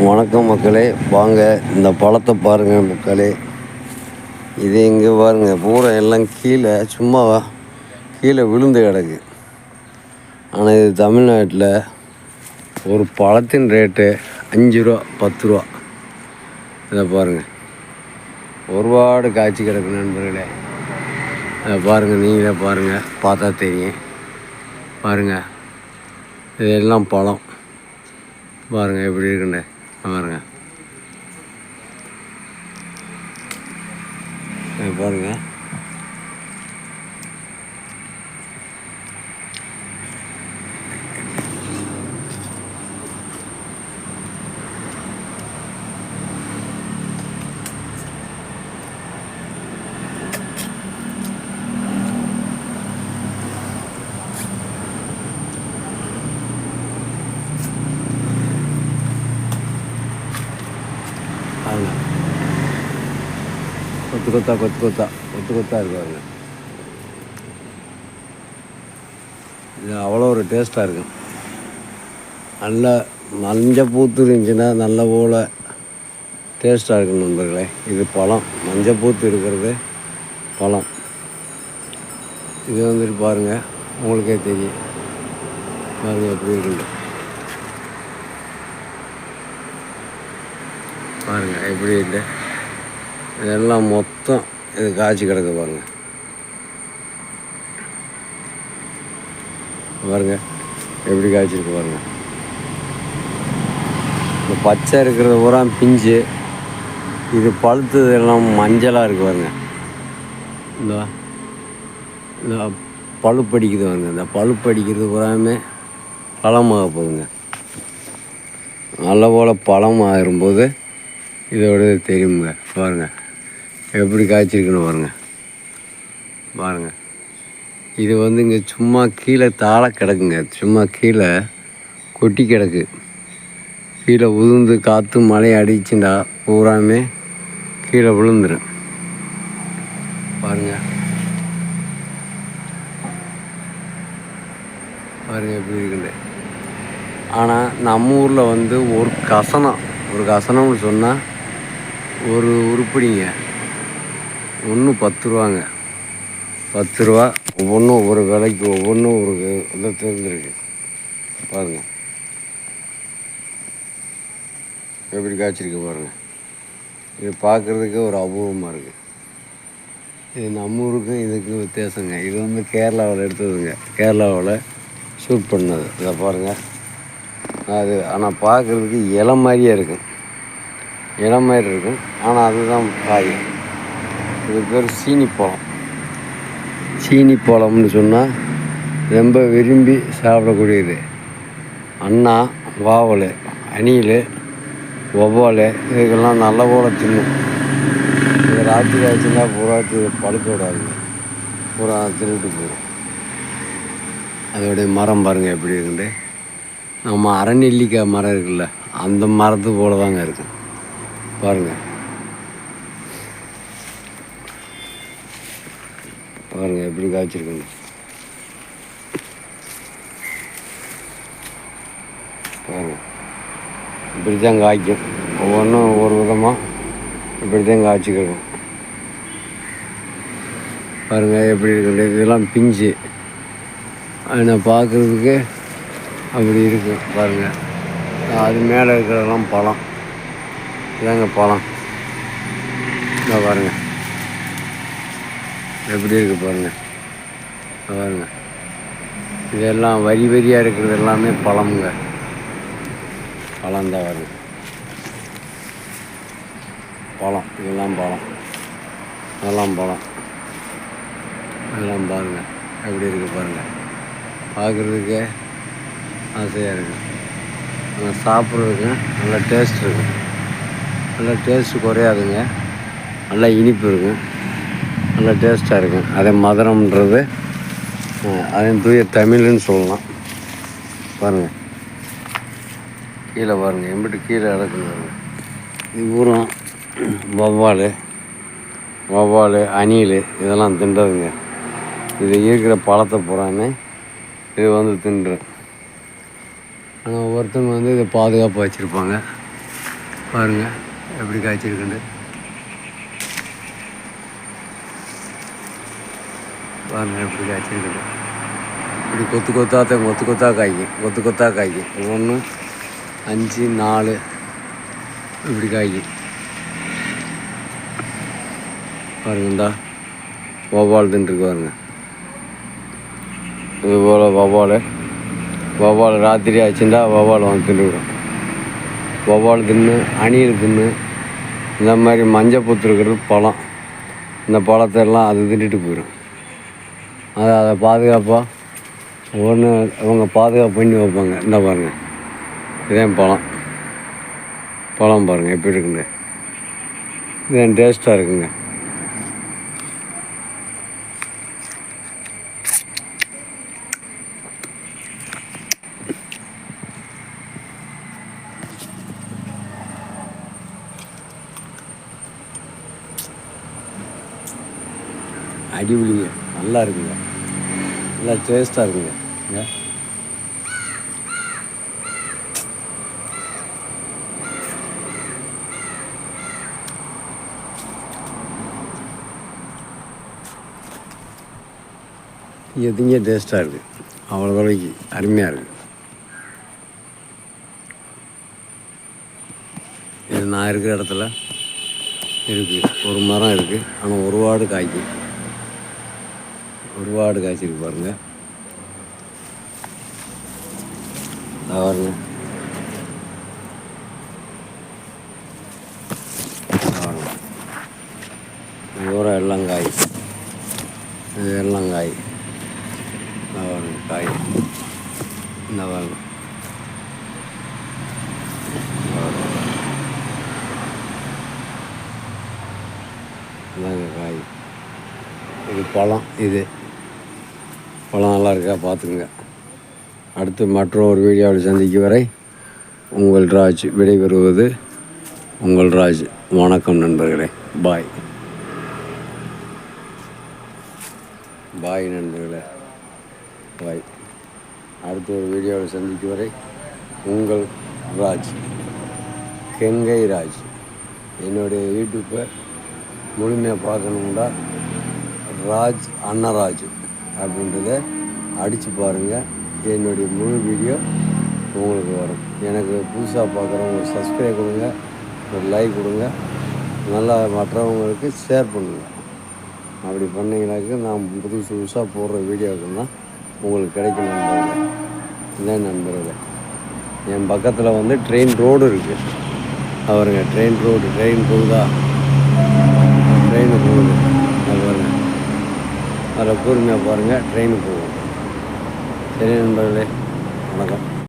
வணக்கம் மக்களே, வாங்க இந்த பழத்தை பாருங்கள் மக்களே. இது இங்கே பாருங்கள், பூரா எல்லாம் கீழே சும்மா கீழே விழுந்து கிடக்கு. ஆனால் இது தமிழ்நாட்டில் ஒரு பழத்தின் ரேட்டு 5 ரூபா 10 ரூபா. இதை பாருங்கள், ஒருபாடு காய்ச்சி கிடக்கு நண்பர்களே. அதை பாருங்கள், நீங்களே பாருங்கள், பார்த்தா தெரியும். பாருங்கள், இதெல்லாம் பழம் பாருங்கள் எப்படி இருக்குன்னு பாருங்க. பாருங்க, கொத்து கொத்தா இருக்கு. இது அவ்வளோ ஒரு டேஸ்ட்டாக இருக்கும். நல்லா மஞ்சள் பூத்து இருந்துச்சுன்னா நல்ல போல் டேஸ்ட்டாக இருக்கும் நண்பர்களே. இது பழம், மஞ்சள் பூத்து இருக்கிறது பழம். இது வந்துட்டு பாருங்கள், உங்களுக்கே தெரியும். பாருங்கள் எப்படி இருக்குண்டு, பாருங்கள் எப்படி இல்லை. இதெல்லாம் மொத்தம் இது காய்ச்சி கிடக்கு பாருங்கள். பாருங்கள் எப்படி காய்ச்சிருக்கு பாருங்கள். இந்த பச்சை இருக்கிறது பூரா பிஞ்சு, இது பழுத்தது எல்லாம் மஞ்சளாக இருக்குது பாருங்கள். இந்த பழுப்படிக்குது பாருங்க. இந்த பழுப்படிக்கிறது பூராமே பழமாக போகுதுங்க. நல்ல போல் பழம் ஆகிரும்போது இதோட தெரியுங்க. பாருங்கள் எப்படி காய்ச்சிருக்குன்னு பாருங்கள். பாருங்கள், இது வந்து இங்கே சும்மா கீழே தாழ கிடக்குங்க. சும்மா கீழே கொட்டி கிடக்கு. கீழே உதிர்ந்து காற்று மழை அடிச்சுட்டா பூராமே கீழே விழுந்துடும். பாருங்கள், பாருங்கள் எப்படி இருக்குண்டு. ஆனால் நம்ம ஊரில் வந்து ஒரு கசனம்னு சொன்னால் ஒரு உருப்படிங்க ஒன்று 10 ரூபாங்க. 10 ரூபா. ஒவ்வொன்றும் ஒவ்வொரு விலைக்கு, ஒவ்வொன்றும் ஒரு இதை தெரிஞ்சிருக்கு. பாருங்கள் எப்படி காய்ச்சிருக்கு பாருங்கள். இது பார்க்குறதுக்கு ஒரு அபூர்வமாக இருக்குது. இது நம்ம ஊருக்கும் இதுக்கும் வித்தியாசங்க. இது வந்து கேரளாவில் எடுத்ததுங்க, கேரளாவில் ஷூட் பண்ணது. இதை பாருங்கள், அது ஆனால் பார்க்குறதுக்கு இலை மாதிரியே இருக்கும். இலை மாதிரி இருக்கும், ஆனால் அதுதான் காய். இது பேர் சீனிப்பழம். சீனிப்பழம்னு சொன்னால் ரொம்ப விரும்பி சாப்பிடக்கூடியது. அண்ணா, வாவல், அணில், வவ்வால் இதுக்கெல்லாம் நல்ல போல தின்னும். இது ராத்திரி ஆச்சுன்னா பூராத்தி பழுக்க விடாதுங்க, பூரா தின்னுட்டு போயிடும். அதோடைய மரம் பாருங்கள் எப்படி இருக்குண்டு. நம்ம அரநெல்லிக்காய் மரம் இருக்குல்ல, அந்த மரத்து போல தாங்க இருக்குது. பாருங்கள், பாருங்கள் எப்படி காய்ச்சிருக்குங்க. பாருங்கள், இப்படி தான் காய்க்கும். ஒவ்வொன்றும் ஒவ்வொரு விதமாக இப்படி தான் காய்ச்சிக்கணும். பாருங்கள் எப்படி இருக்குது. இதெல்லாம் பிஞ்சு, ஆனால் பார்க்குறதுக்கு அப்படி இருக்குது. பாருங்கள், அது மேலே இருக்கிறதெல்லாம் பழம். இதாங்க பழம். இதை பாருங்கள் எப்படி இருக்குது பாருங்கள். பாருங்கள், இதெல்லாம் வரி வரியாக இருக்கிறது எல்லாமே பழமுங்க. பழம் தான் வருங்க, பழம். இதெல்லாம் பழம், அதெல்லாம் பழம். இதெல்லாம் பாருங்கள் எப்படி இருக்குது பாருங்கள். பார்க்குறதுக்கு ஆசையாக இருக்குது. ஆனால் சாப்பிட்றதுக்கு நல்லா டேஸ்ட் இருக்குது. நல்லா டேஸ்ட்டு குறையாதுங்க, நல்லா இனிப்பு இருக்கும், நல்லா டேஸ்ட்டாக இருக்கும். அதே மதுரம்ன்றது அதன் தூய தமிழ்னு சொல்லலாம். பாருங்கள் கீழே பாருங்கள், எம்பிட்டு கீழே இறக்குங்க. இது பூரம் வவ்வால், அணில் இதெல்லாம் தின்றதுங்க. இது இருக்கிற பழத்தை பூராமே இது வந்து தின்றும். ஆனால் ஒவ்வொருத்தவங்க வந்து இதை பாதுகாப்பாக வச்சுருப்பாங்க. பாருங்கள் எப்படி காய்ச்சிருக்குண்டு. பாருங்கள் எப்படி காய்ச்சிருக்குண்டு. இப்படி கொத்து கொத்தாக காய்க்கும். 1 5 4 இப்படி காய்க்கும். பாருங்கண்டா வவ்வால் தின்றுருக்கு பாருங்க. இது போல் வவ்வால் ராத்திரி ஆச்சுண்டா வவ்வால் வந்து தின்றுவிடும். வவ்வால் தின்னு, அணில் தின்னு, இந்த மாதிரி மஞ்சள் பூத்து இருக்கிறது பழம். இந்த பழத்தெல்லாம் அது தின்னுட்டு போயிடும். அதை பாதுகாப்பாக அவங்க பாதுகாப்பு பண்ணி வைப்பாங்க. இந்த பாருங்கள், இதேன் பழம் பாருங்கள் எப்படி இருக்குங்க. இதேன் டேஸ்ட்டாக இருக்குங்க. அடிபொலிங்க, நல்லா இருக்குங்க, நல்லா டேஸ்ட்டாக இருக்குங்க. எதுங்க டேஸ்ட்டாக இருக்குது, அவ்வளோ விலைக்கு அருமையாக இருக்குது. இது நான் இருக்கிற இடத்துல இருக்குது, ஒரு மரம் இருக்குது. ஆனால் ஒரு வாடு காய்ச்சிருக்கு பாருங்கள். பாருங்க, தூரம் எல்லாம் காய், இது எல்லாம் காய். காய் இந்த பாருங்க, இதாங்க காய். இது பழம் நல்லா இருக்கா பார்த்துக்குங்க. அடுத்து மற்றொரு வீடியோவில் சந்திக்கும் வரை உங்கள் ராஜ் விடைபெறுவது உங்கள் ராஜ். வணக்கம் நண்பர்களே. பாய் நண்பர்களே, பாய். அடுத்த ஒரு வீடியோவில் சந்திக்கும் வரை உங்கள் ராஜ், கெங்கை ராஜ். என்னுடைய யூடியூப்பை முழுமையாக பார்க்கணும்னா ராஜ் அன்னராஜ் அப்படின்றத அடித்து பாருங்கள். என்னுடைய முழு வீடியோ உங்களுக்கு வரும். எனக்கு புதுசாக பார்க்குறவங்க சப்ஸ்கிரைப் கொடுங்க, ஒரு லைக் கொடுங்க, நல்லா மற்றவங்களுக்கு ஷேர் பண்ணுங்கள். அப்படி பண்ணிங்கனாக்க நான் புதுசாக போடுற வீடியோக்கெல்லாம் உங்களுக்கு கிடைக்கும் நண்பர்களே. என்ன நண்பர்களே, என் பக்கத்தில் வந்து ட்ரெயின் ரோடு இருக்குது. அவருங்க ட்ரெயின் போகுதா, ட்ரெயின் போகுது. அது பாருங்க, அதில் கூர்மையாக பாருங்கள், ட்ரெயின் போகும். சரி நண்பர்களே, வணக்கம்.